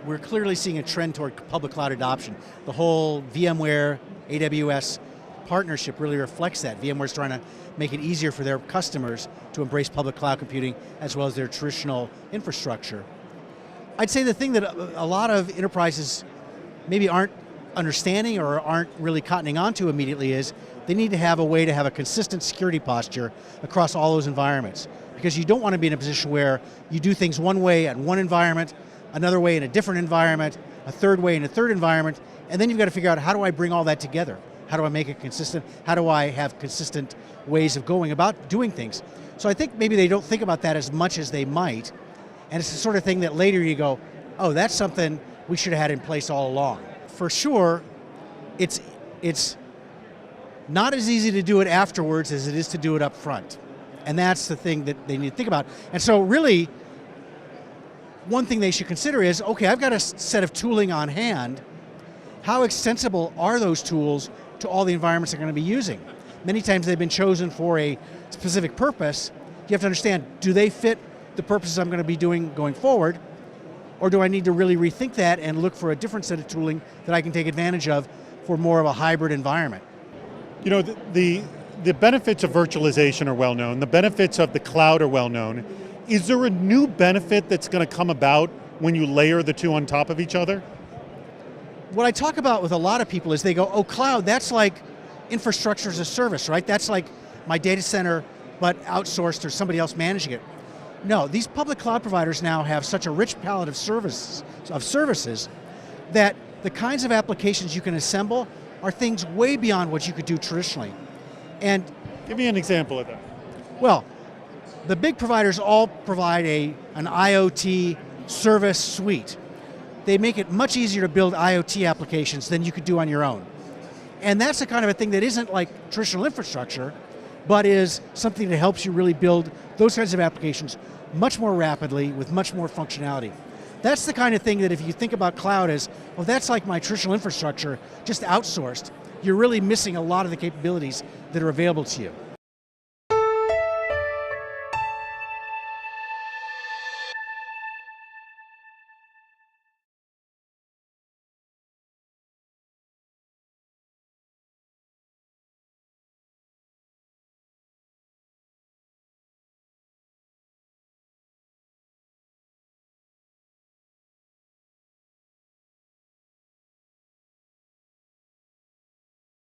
We're clearly seeing a trend toward public cloud adoption. The whole VMware, AWS partnership really reflects that. VMware's trying to make it easier for their customers to embrace public cloud computing as well as their traditional infrastructure. I'd say the thing that a lot of enterprises maybe aren't understanding or aren't really cottoning onto immediately is they need to have a way to have a consistent security posture across all those environments. Because you don't want to be in a position where you do things one way at one environment, another way in a different environment, a third way in a third environment, and then you've got to figure out how do I bring all that together? How do I make it consistent? How do I have consistent ways of going about doing things? So I think maybe they don't think about that as much as they might, and it's the sort of thing that later you go, oh, that's something we should have had in place all along. For sure, it's not as easy to do it afterwards as it is to do it up front. And that's the thing that they need to think about. And so really, one thing they should consider is, okay, I've got a set of tooling on hand. How extensible are those tools to all the environments they're going to be using? Many times they've been chosen for a specific purpose. You have to understand, do they fit the purposes I'm going to be doing going forward? Or do I need to really rethink that and look for a different set of tooling that I can take advantage of for more of a hybrid environment? You know, the benefits of virtualization are well known, the benefits of the cloud are well known. Is there a new benefit that's going to come about when you layer the two on top of each other? What I talk about with a lot of people is they go, oh, cloud, that's like infrastructure as a service, right? That's like my data center, but outsourced or somebody else managing it. No, these public cloud providers now have such a rich palette of services that the kinds of applications you can assemble are things way beyond what you could do traditionally. And give me an example of that. Well, the big providers all provide an IoT service suite. They make it much easier to build IoT applications than you could do on your own. And that's the kind of a thing that isn't like traditional infrastructure, but is something that helps you really build those kinds of applications much more rapidly with much more functionality. That's the kind of thing that if you think about cloud as, well, that's like my traditional infrastructure, just outsourced, you're really missing a lot of the capabilities that are available to you.